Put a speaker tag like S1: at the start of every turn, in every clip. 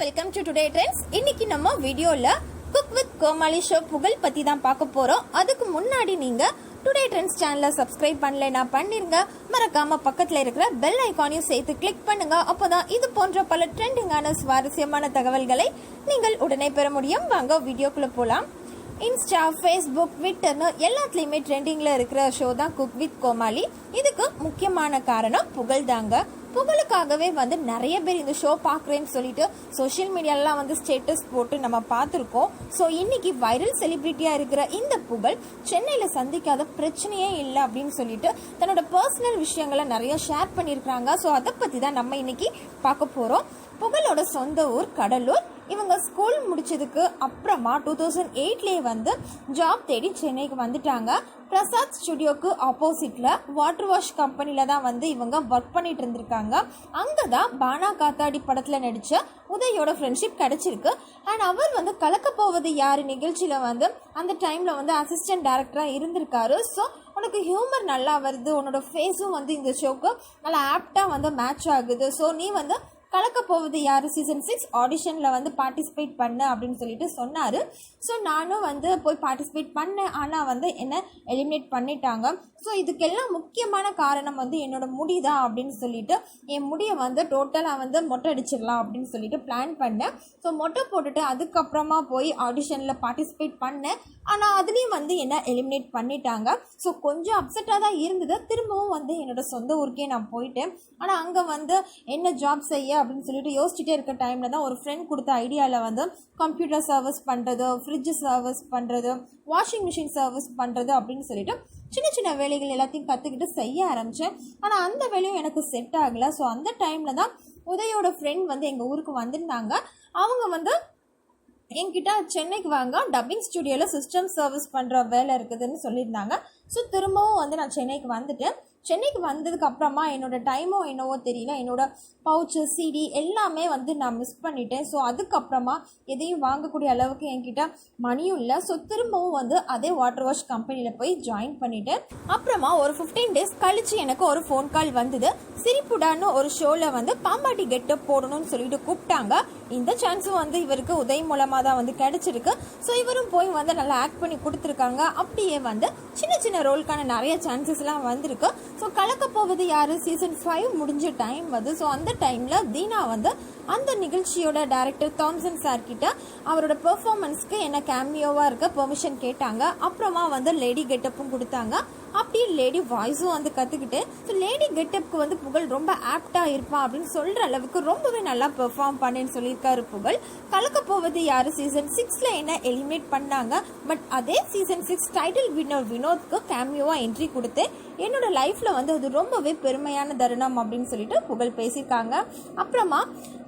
S1: Welcome to today trends. இன்னைக்கு நம்ம வீடியோல குக் வித் கோமாளி ஷோ புகழ் பத்தி தான் பார்க்க போறோம். அதுக்கு முன்னாடி நீங்க டுடே ட்ரெண்ட்ஸ் சேனலை சப்ஸ்கிரைப் பண்ணலைன்னா பண்ணிருங்க. மறக்காம பக்கத்துல இருக்கிற பெல் ஐகானையும் சேர்த்து கிளிக் பண்ணுங்க. அப்போதான் இது போன்ற பல ட்ரெண்டிங்கான சுவாரஸ்யமான தகவல்களை நீங்கள் உடனே பெற முடியும். வாங்க வீடியோக்குள்ள போலாம். இன்ஸ்டா, ஃபேஸ்புக், ட்விட்டர்னு எல்லாத்துலேயுமே ட்ரெண்டிங்கில் இருக்கிற ஷோ தான் குக் வித் கோமாளி. இதுக்கு முக்கியமான காரணம் புகழ் தாங்க. புகழுக்காகவே வந்து நிறைய பேர் இந்த ஷோ பார்க்குறேன்னு சொல்லிட்டு சோஷியல் மீடியாலலாம் வந்து ஸ்டேட்டஸ் போட்டு நம்ம பார்த்துருக்கோம். ஸோ இன்னைக்கு வைரல் செலிபிரிட்டியாக இருக்கிற இந்த புகழ் சென்னையில் சந்திக்காத பிரச்சனையே இல்லை அப்படின்னு சொல்லிட்டு தன்னோட பர்சனல் விஷயங்களை நிறைய ஷேர் பண்ணியிருக்கிறாங்க. ஸோ அதை பற்றி தான் நம்ம இன்னைக்கு பார்க்க போகிறோம். புகழோட சொந்த ஊர் கடலூர். இவங்க ஸ்கூல் முடிச்சதுக்கு அப்புறமா 2008 வந்து ஜாப் தேடி சென்னைக்கு வந்துட்டாங்க. பிரசாத் ஸ்டுடியோக்கு ஆப்போசிட்ல வாட்டர் வாஷ் கம்பெனில தான் வந்து இவங்க ஒர்க் பண்ணிட்டு இருந்திருக்காங்க. அங்கதான் பானா காத்தாடி படத்துல நடிச்ச உதயோட ஃப்ரெண்ட்ஷிப் கிடைச்சிருக்கு. அண்ட் அவர் வந்து கலக்க போவது யாரு நிகழ்ச்சியில வந்து அந்த டைம்ல வந்து அசிஸ்டன்ட் டைரக்டரா இருந்திருக்காரு. ஸோ உனக்கு ஹியூமர் நல்லா வருது, உன்னோட ஃபேஸும் வந்து இந்த ஷோக்கு நல்லா ஆப்டா வந்து மேட்ச் ஆகுது. ஸோ நீ வந்து கலக்க போவது யாரு சீசன் 6 ஆடிஷனில் வந்து பார்ட்டிசிபேட் பண்ண அப்படின்னு சொல்லிட்டு சொன்னார். ஸோ நானும் வந்து போய் பார்ட்டிசிபேட் பண்ணேன். ஆனால் வந்து என்னை எலிமினேட் பண்ணிட்டாங்க. ஸோ இதுக்கெல்லாம் முக்கியமான காரணம் வந்து என்னோட முடி தான் அப்படின்னு சொல்லிட்டு என் முடியை வந்து டோட்டலாக வந்து மொட்டை அடிச்சிடலாம் அப்படின்னு சொல்லிட்டு பிளான் பண்ணேன். ஸோ மொட்டை போட்டுட்டு அதுக்கப்புறமா போய் ஆடிஷனில் பார்ட்டிசிபேட் பண்ணேன். ஆனால் அதுலேயும் வந்து என்னை எலிமினேட் பண்ணிட்டாங்க. ஸோ கொஞ்சம் அப்செட்டாக தான் இருந்தது. திரும்பவும் வந்து என்னோட சொந்த ஊருக்கே நான் போயிட்டேன். ஆனால் அங்கே வந்து என்ன ஜாப் செய்ய அப்படின்னு சொல்லிட்டு யோசிச்சுட்டே இருக்க டைமில் தான் ஒரு ஃப்ரெண்ட் கொடுத்த ஐடியாவில் வந்து கம்ப்யூட்டர் சர்வீஸ் பண்ணுறது, ஃப்ரிட்ஜ் சர்வீஸ் பண்ணுறது, வாஷிங் மிஷின் சர்வீஸ் பண்ணுறது அப்படின்னு சொல்லிட்டு சின்ன சின்ன வேலைகள் எல்லாத்தையும் கற்றுக்கிட்டு செய்ய ஆரம்பித்தேன். ஆனால் அந்த வேலையும் எனக்கு செட் ஆகலை. ஸோ அந்த டைமில் தான் உதயோட ஃப்ரெண்ட் வந்து எங்கள் ஊருக்கு வந்திருந்தாங்க. அவங்க வந்து என்கிட்ட சென்னைக்கு வாங்க, டப்பிங் ஸ்டுடியோவில் சிஸ்டம் சர்வீஸ் பண்ணுற வேலை இருக்குதுன்னு சொல்லியிருந்தாங்க. ஸோ திரும்பவும் வந்து நான் சென்னைக்கு வந்துட்டேன். சென்னைக்கு வந்ததுக்கு அப்புறமா என்னோட டைமோ என்னவோ தெரியல, என்னோட பவுச்சு, சிடி எல்லாமே வந்து நான் மிஸ் பண்ணிட்டேன். ஸோ அதுக்கப்புறமா எதையும் வாங்கக்கூடிய அளவுக்கு என்கிட்ட மணியும் இல்லை. ஸோ திரும்பவும் வந்து அதே வாட்டர் வாஷ் கம்பெனியில் போய் ஜாயின் பண்ணிட்டேன். அப்புறமா ஒரு 15 டேஸ் கழிச்சு எனக்கு ஒரு ஃபோன் கால் வந்தது. சிரிப்புடான்னு ஒரு ஷோவில் வந்து பாம்பாட்டி கெட்டப் போடணும்னு சொல்லிட்டு கூப்பிட்டாங்க. இந்த சான்ஸும் வந்து இவருக்கு உதவி மூலமாக தான் வந்து கிடைச்சிருக்கு. ஸோ இவரும் போய் வந்து நல்லா ஆக்ட் பண்ணி கொடுத்துருக்காங்க. அப்படியே வந்து சின்ன சின்ன ரோலுக்கான நிறைய சான்சஸ்லாம் வந்திருக்கு. ஸோ கலக்க போவது யாரு சீசன் 5 முடிஞ்ச டைம் வந்து ஸோ அந்த டைமில் தீனா வந்து அந்த நிகழ்ச்சியோட டைரக்டர் தாம்சன் சார் கிட்ட அவரோட பெர்ஃபார்மன்ஸ்க்கு என்ன கேமியோவாக இருக்க பெர்மிஷன் கேட்டாங்க. அப்புறமா வந்து லேடி கெட்டப்பும் கொடுத்தாங்க. அப்படியே லேடி வாய்ஸும் வந்து கற்றுக்கிட்டு ஸோ லேடி கெட்டப்புக்கு வந்து புகழ் ரொம்ப ஆப்டாக இருப்பான் அப்படின்னு சொல்கிற அளவுக்கு ரொம்பவே நல்லா பெர்ஃபார்ம் பண்ணேன்னு சொல்லியிருக்காரு புகழ். கலக்க போவது யாரு சீசன் 6 என்ன எலிமினேட் பண்ணாங்க. பட் அதே சீசன் 6 டைட்டில் வின்னர் வினோத்க்கு கேமியோவாக என்ட்ரி கொடுத்து என்னோட லைஃப்பில் வந்து அது ரொம்பவே பெருமையான தருணம் அப்படின்னு சொல்லிட்டு புகழ் பேசியிருக்காங்க. அப்புறமா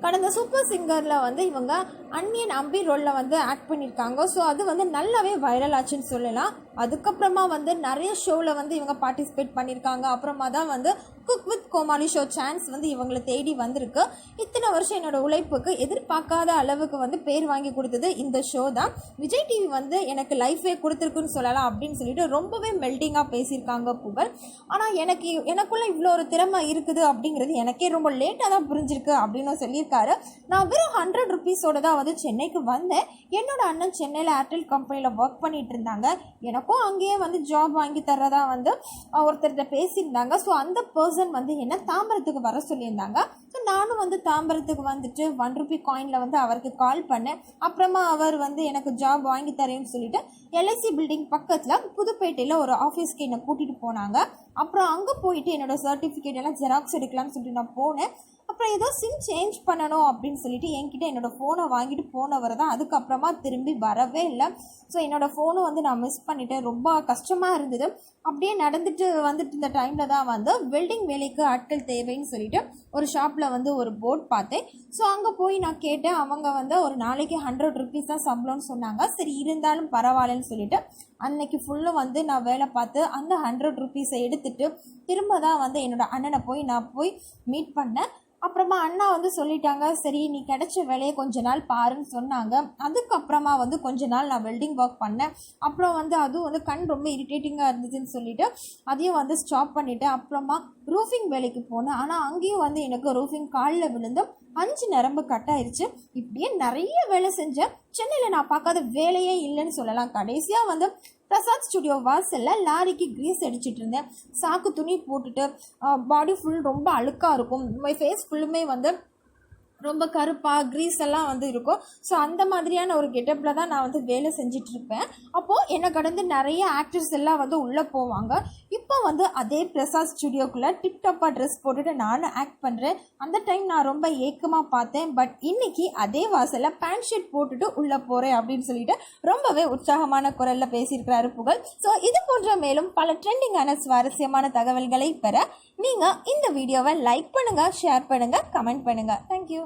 S1: கடந்த சூப்பர் சிங்கரில் வந்து இவங்க அன்னியன் அம்பி ரோலில் வந்து ஆக்ட் பண்ணியிருக்காங்க. ஸோ அது வந்து நல்லாவே வைரல் ஆச்சுன்னு சொல்லலாம். அதுக்கப்புறமா வந்து நிறைய ஷோவில் வந்து இவங்க பார்ட்டிசிபேட் பண்ணியிருக்காங்க. அப்புறமா தான் வந்து cook with Comali show chance வந்து இவங்களை தேடி வந்திருக்கு. இத்தனை வருஷம் என்னோட உழைப்புக்கு எதிர்பார்க்காத அளவுக்கு வந்து பேர் வாங்கி கொடுத்தது இந்த ஷோ தான். விஜய் டிவி வந்து எனக்கு லைஃபே கொடுத்துருக்குன்னு சொல்லலாம் அப்படின்னு சொல்லிட்டு ரொம்பவே மெல்டிங்காக பேசியிருக்காங்க புகழ். ஆனால் எனக்குள்ள இவ்வளோ ஒரு திறமை இருக்குது அப்படிங்கிறது எனக்கே ரொம்ப லேட்டாக தான் புரிஞ்சிருக்கு அப்படின்னு சொல்லியிருக்காரு. நான் வெறும் 100 ருபீஸோட தான் வந்து சென்னைக்கு வந்தேன். என்னோட அண்ணன் சென்னையில் ஏர்டெல் கம்பெனியில் ஒர்க் பண்ணிட்டு இருந்தாங்க. எனக்கும் அங்கேயே வந்து ஜாப் வாங்கி தர்றதா வந்து ஒருத்தர்கிட்ட பேசியிருந்தாங்க. ஸோ அந்த பர்சன் வந்து என்ன தாம்பரத்துக்கு வர சொல்லியிருந்தாங்க. ஸோ நானும் வந்து தாம்பரத்துக்கு வந்துட்டு 1 ரூபி காயினில் வந்து அவருக்கு கால் பண்ணேன். அப்புறமா அவர் வந்து எனக்கு ஜாப் வாங்கி தரேன்னு சொல்லிட்டு எல்ஐசி பில்டிங் பக்கத்தில் புதுப்பேட்டையில் ஒரு ஆஃபீஸ்க்கு என்னை கூட்டிகிட்டு போனாங்க. அப்புறம் அங்கே போயிட்டு என்னோடய சர்டிஃபிகேட் எல்லாம் ஜெராக்ஸ் எடுக்கலாம்னு சொல்லிட்டு நான் போனேன். அப்புறம் ஏதோ சிம் சேஞ்ச் பண்ணணும் அப்படின்னு சொல்லிட்டு என்கிட்ட என்னோடய ஃபோனை வாங்கிட்டு போனவர் தான் அதுக்கப்புறமா திரும்பி வரவே இல்லை. ஸோ என்னோடய ஃபோனும் வந்து நான் மிஸ் பண்ணிட்டேன். ரொம்ப கஷ்டமாக இருந்தது. அப்படியே நடந்துட்டு வந்துட்டு இந்த டைமில் தான் வந்து வெல்டிங் வேலைக்கு ஆட்கள் தேவைன்னு சொல்லிட்டு ஒரு ஷாப்பில் வந்து ஒரு போர்ட் பார்த்தேன். ஸோ அங்கே போய் நான் கேட்டேன். அவங்க வந்து ஒரு நாளைக்கு 100 ருபீஸ் தான் சம்பளம்னு சொன்னாங்க. சரி இருந்தாலும் பரவாயில்லன்னு சொல்லிட்டு அன்னைக்கு ஃபுல்லும் வந்து நான் வேலை பார்த்து அந்த 100 ருபீஸை எடுத்துட்டு திரும்ப தான் வந்து என்னோடய அண்ணனை நான் போய் மீட் பண்ணேன். அப்புறமா அண்ணா வந்து சொல்லிட்டாங்க, சரி நீ கிடைச்ச வேலையை கொஞ்ச நாள் பாருன்னு சொன்னாங்க. அதுக்கப்புறமா வந்து கொஞ்ச நாள் நான் வெல்டிங் ஒர்க் பண்ணேன். அப்புறம் வந்து அதுவும் வந்து கண் ரொம்ப இரிட்டேட்டிங்காக இருந்துச்சுன்னு சொல்லிட்டு அதையும் வந்து ஸ்டாப் பண்ணிவிட்டேன். அப்புறமா ரூஃபிங் வேலைக்கு போனேன். ஆனால் அங்கேயும் வந்து எனக்கு ரூஃபிங் காலில் விழுந்து 5 நரம்பு கட் ஆயிடுச்சு. இப்படியே நிறைய வேலை செஞ்சேன். சென்னையில் நான் பார்க்காத வேலையே இல்லைன்னு சொல்லலாம். கடைசியாக வந்து பிரசாத் ஸ்டுடியோ வாசலில் லாரிக்கு கிரீஸ் அடிச்சிட்டு இருந்தேன். சாக்கு துணி போட்டுட்டு பாடி ஃபுல் ரொம்ப அழுக்காக இருக்கும். ஃபேஸ் ஃபுல்லுமே வந்து ரொம்ப கருப்பாக கிரீஸ் எல்லாம் வந்து இருக்கும். ஸோ அந்த மாதிரியான ஒரு கெட்டப்பில் தான் நான் வந்து வேலை செஞ்சிட்ருப்பேன். அப்போது என்னை கடந்து நிறைய ஆக்டர்ஸ் எல்லாம் வந்து உள்ளே போவாங்க. இப்போ வந்து அதே பிரசாத் ஸ்டுடியோக்குள்ளே டிப்டாப்பாக ட்ரெஸ் போட்டுட்டு நானும் ஆக்ட் பண்ணுறேன். அந்த டைம் நான் ரொம்ப ஏக்கமாக பார்த்தேன். பட் இன்னைக்கு அதே வாசலில் பேண்ட் ஷர்ட் போட்டுட்டு உள்ளே போகிறேன் அப்படின்னு சொல்லிட்டு ரொம்பவே உற்சாகமான குரலில் பேசியிருக்கிறாரு புகழ். ஸோ இது போன்ற மேலும் பல ட்ரெண்டிங்கான சுவாரஸ்யமான தகவல்களை பெற நீங்கள் இந்த வீடியோவை லைக் பண்ணுங்கள், ஷேர் பண்ணுங்கள், கமெண்ட் பண்ணுங்கள். தேங்க்யூ.